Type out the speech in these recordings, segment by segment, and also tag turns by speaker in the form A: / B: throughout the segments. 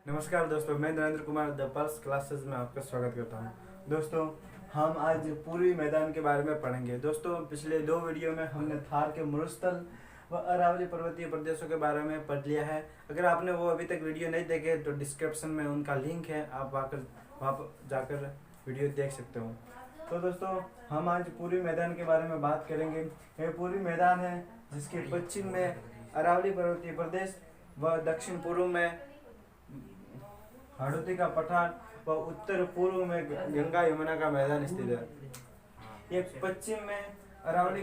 A: नमस्कार दोस्तों, मैं Narendra Kumar the pulse classes में आपका स्वागत करता हूं। दोस्तों, हम आज पूर्वी मैदान के बारे में पढ़ेंगे। दोस्तों, पिछले दो वीडियो में हमने थार के मरुस्थल व अरावली पर्वतीय प्रदेशों के बारे में पढ़ लिया है। अगर आपने वो अभी तक वीडियो नहीं देखे तो डिस्क्रिप्शन में उनका लिंक है, आप वहाँ पर जाकर वीडियो देख सकते हो। तो दोस्तों, हम आज पूर्वी मैदान के बारे में बात करेंगे। यह पूर्वी मैदान है जिसके पश्चिम में अरावली पर्वतीय प्रदेश व दक्षिण पूर्व में हाड़ौती का पठार व उत्तर पूर्व में गंगा यमुना का मैदान स्थित है। ये पश्चिम में अरावली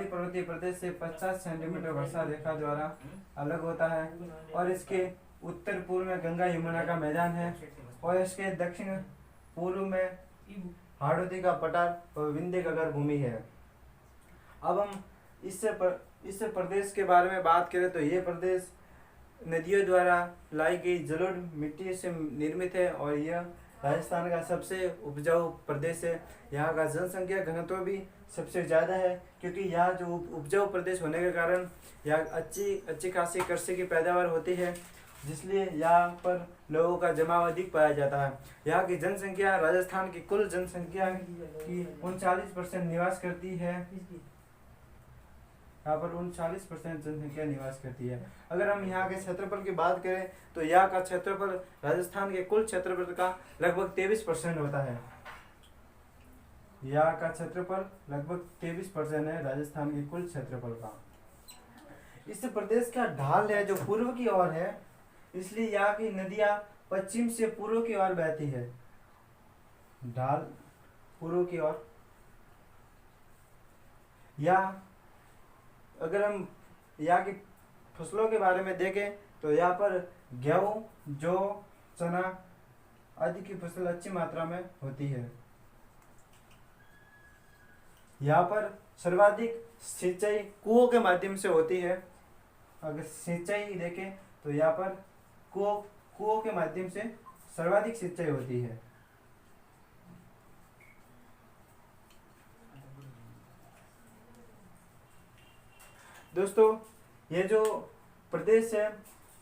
A: पर्वतीय प्रदेश से 50 सेंटीमीटर वर्षा रेखा द्वारा अलग होता है और इसके उत्तर पूर्व में गंगा यमुना का मैदान है और इसके दक्षिण पूर्व में हाड़ौती का पठार व विंध्य गगन भूमि है। अब हम इस प्रदेश के बारे में बात करें तो ये प्रदेश नदियों द्वारा लाई गई जलोढ़ मिट्टी से निर्मित है और यह राजस्थान का सबसे उपजाऊ प्रदेश है। यहाँ का जनसंख्या घनत्व भी सबसे ज़्यादा है क्योंकि यहाँ जो उपजाऊ प्रदेश होने के कारण यहाँ अच्छी खासी कृषि की पैदावार होती है, जिसलिए यहाँ पर लोगों का जमाव अधिक पाया जाता है। यहाँ की जनसंख्या राजस्थान की कुल जनसंख्या की 39% निवास करती है। यहाँ पर 39% जनसंख्या निवास करती है। अगर हम यहाँ के क्षेत्रफल की बात करें तो यहाँ का क्षेत्रफल राजस्थान के कुल क्षेत्रफल का लगभग 23% होता है। यहाँ का क्षेत्रफल लगभग 23% है राजस्थान के कुल क्षेत्रफल का। इस प्रदेश का ढाल है जो पूर्व की ओर है, इसलिए यहाँ की नदियाँ पश्चिम से पूर्व की ओर बहती है। ढाल पूर्व की ओर। या अगर हम यहाँ की फसलों के बारे में देखें तो यहाँ पर गेहूँ, जौ, चना आदि की फसल अच्छी मात्रा में होती है। यहाँ पर सर्वाधिक सिंचाई कुओं के माध्यम से होती है। अगर सिंचाई देखें तो यहाँ पर कुओं के माध्यम से सर्वाधिक सिंचाई होती है। दोस्तों, ये जो प्रदेश है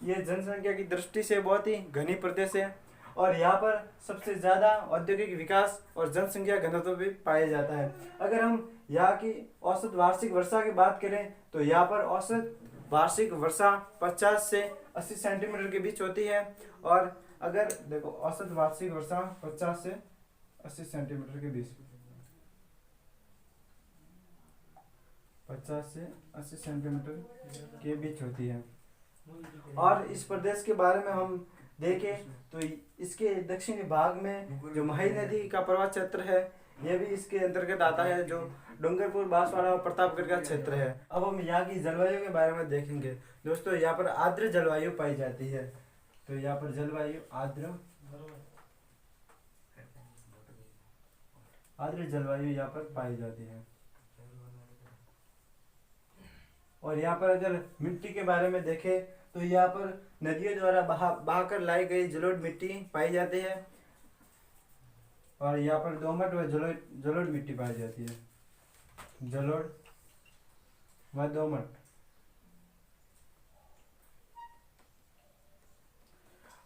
A: ये जनसंख्या की दृष्टि से बहुत ही घनी प्रदेश है और यहाँ पर सबसे ज़्यादा औद्योगिक विकास और जनसंख्या घनत्व भी पाया जाता है। अगर हम यहाँ की औसत वार्षिक वर्षा की बात करें तो यहाँ पर औसत वार्षिक वर्षा 50 से 80 सेंटीमीटर के बीच होती है। और अगर देखो औसत वार्षिक वर्षा 50 से 80 सेंटीमीटर के बीच, 50 से 80 सेंटीमीटर के बीच होती है। और इस प्रदेश के बारे में हम देखें तो इसके दक्षिणी भाग में जो मही नदी का प्रवाह क्षेत्र है यह भी इसके अंतर्गत आता है, जो डूंगरपुर, बांसवाड़ा और प्रतापगढ़ का क्षेत्र है। अब हम यहाँ की जलवायु के बारे में देखेंगे। दोस्तों, यहाँ पर आर्द्र जलवायु पाई जाती है। तो यहाँ पर जलवायु आर्द्र जलवायु यहाँ पर पाई जाती है। और यहाँ पर अगर मिट्टी के बारे में देखें तो यहाँ पर नदियों द्वारा बहाकर लाई गई जलोढ़ मिट्टी पाई जाती है और यहाँ पर दोमट व जलोढ़ मिट्टी पाई जाती है। जलोढ़ व दोमट।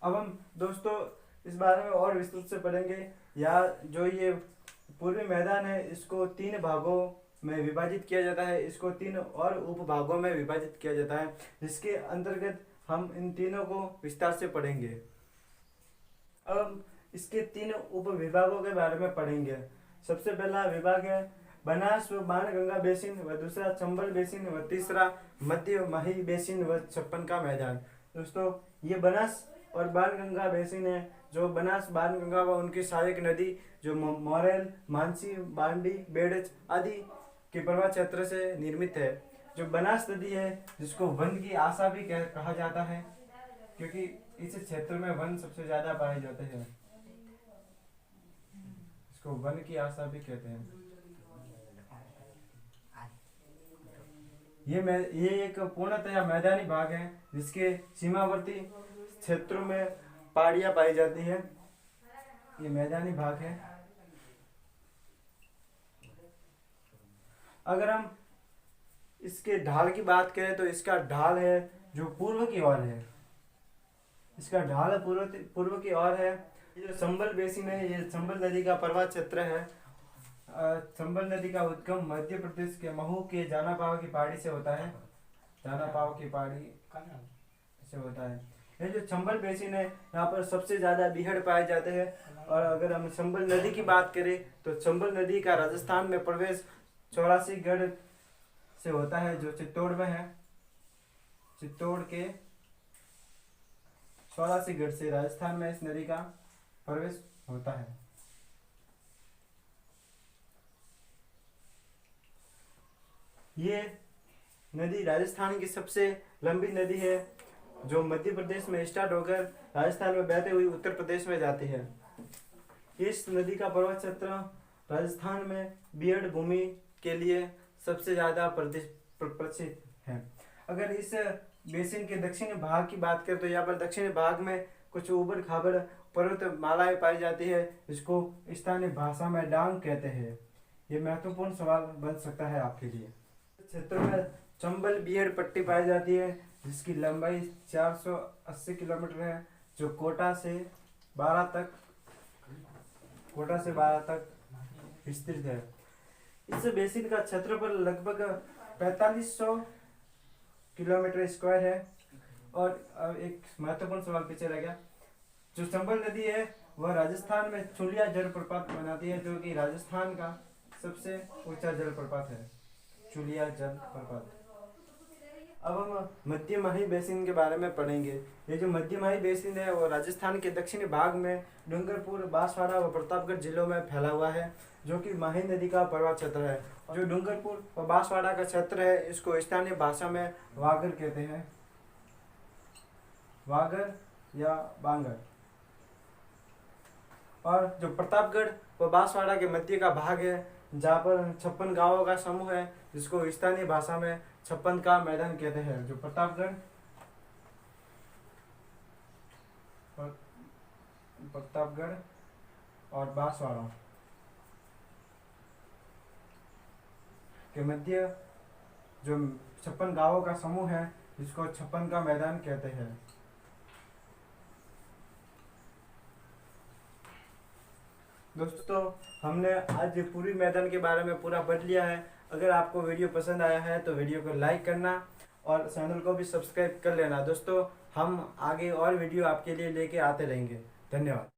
A: अब हम दोस्तों इस बारे में और विस्तृत से पढ़ेंगे। यहाँ जो ये पूर्वी मैदान है इसको 3 भागों में विभाजित किया जाता है। इसको 3 और उप भागों में विभाजित किया जाता है, जिसके अंतर्गत हम इन तीनों को विस्तार से पढ़ेंगे। अब इसके 3 उप विभागों के बारे में पढ़ेंगे। सबसे पहला विभाग है बनास व बाणगंगा बेसिन, व दूसरा चंबल बेसिन, व तीसरा मध्य मही बेसिन व छप्पन का मैदान। दोस्तों, ये बनास और बाणगंगा बेसिन है, जो बनास, बाणगंगा व उनकी सहायक नदी जो मोरेल, मानसी, बांडी, बेड़च आदि के प्रवाह क्षेत्र से निर्मित है। जो बनास नदी है जिसको वन की आशा भी कहा जाता है, क्योंकि इस क्षेत्र में वन सबसे ज्यादा पाए जाते हैं। इसको वन की आशा भी कहते हैं। ये एक पूर्णतया मैदानी भाग है जिसके सीमावर्ती क्षेत्रों में पहाड़ियां पाई जाती है। ये मैदानी भाग है। अगर हम इसके ढाल की बात करें तो इसका ढाल है जो पूर्व की ओर है। इसका ढाल पूर्व की ओर है। ये जो चंबल बेसिन है, ये चंबल नदी का प्रवाह क्षेत्र है। चंबल नदी का उद्गम मध्य प्रदेश के महू के जानापाव की पहाड़ी से होता है। जानापाव की पहाड़ी से होता है। ये जो चंबल बेसिन है, यहाँ पर सबसे ज्यादा बीहड़ पाए जाते हैं। और अगर हम चंबल नदी की बात करें तो चंबल नदी का राजस्थान में प्रवेश 84 गढ़ से होता है, जो चित्तौड़ में है। चित्तौड़ के 84 गढ़ से राजस्थान में इस नदी का प्रवेश होता है। ये नदी राजस्थान की सबसे लंबी नदी है, जो मध्य प्रदेश में स्टार्ट होकर राजस्थान में बहते हुए उत्तर प्रदेश में जाती है। इस नदी का पर्वत क्षेत्र राजस्थान में बीहड़ भूमि के लिए सबसे ज्यादा प्रसिद्ध है। अगर इस बेसिन के दक्षिणी भाग की बात करें तो यहाँ पर दक्षिणी भाग में कुछ उबड़ खाबड़ पर्वत मालाएं पाई जाती है, जिसको स्थानीय भाषा में डांग कहते हैं। ये महत्वपूर्ण सवाल बन सकता है आपके लिए। क्षेत्र में चंबल बीहड़ पट्टी पाई जाती है, जिसकी लंबाई 480 किलोमीटर है, जो कोटा से 12 तक विस्तृत है। इस बेसिन का क्षेत्रफल लगभग 4500 किलोमीटर स्क्वायर है। और अब एक महत्वपूर्ण सवाल पीछे रह गया। जो चंबल नदी है वह राजस्थान में चुलिया जलप्रपात बनाती है, जो कि राजस्थान का सबसे ऊंचा जलप्रपात है, चुलिया जलप्रपात। अब हम मध्यमाही बेसिन के बारे में पढ़ेंगे। ये जो मध्यमाही बेसिन है वो राजस्थान के दक्षिणी भाग में डूंगरपुर, बांसवाड़ा व प्रतापगढ़ जिलों में फैला हुआ है, जो कि माही नदी का प्रवाह क्षेत्र है। जो डूंगरपुर व बांसवाड़ा का क्षेत्र है, इसको स्थानीय भाषा में वागर कहते हैं, वागर या बांगर। और जो प्रतापगढ़ व बांसवाड़ा के मध्य का भाग है, जहाँ पर 56 गांवों का समूह है, जिसको स्थानीय भाषा में 56 का मैदान कहते हैं। जो प्रतापगढ़ और बांसवाड़ा के मध्य जो 56 गांवों का समूह है, जिसको 56 का मैदान कहते हैं। दोस्तों, हमने आज पूरी मैदान के बारे में पूरा पढ़ लिया है। अगर आपको वीडियो पसंद आया है तो वीडियो को लाइक करना और चैनल को भी सब्सक्राइब कर लेना। दोस्तों, हम आगे और वीडियो आपके लिए लेके आते रहेंगे। धन्यवाद।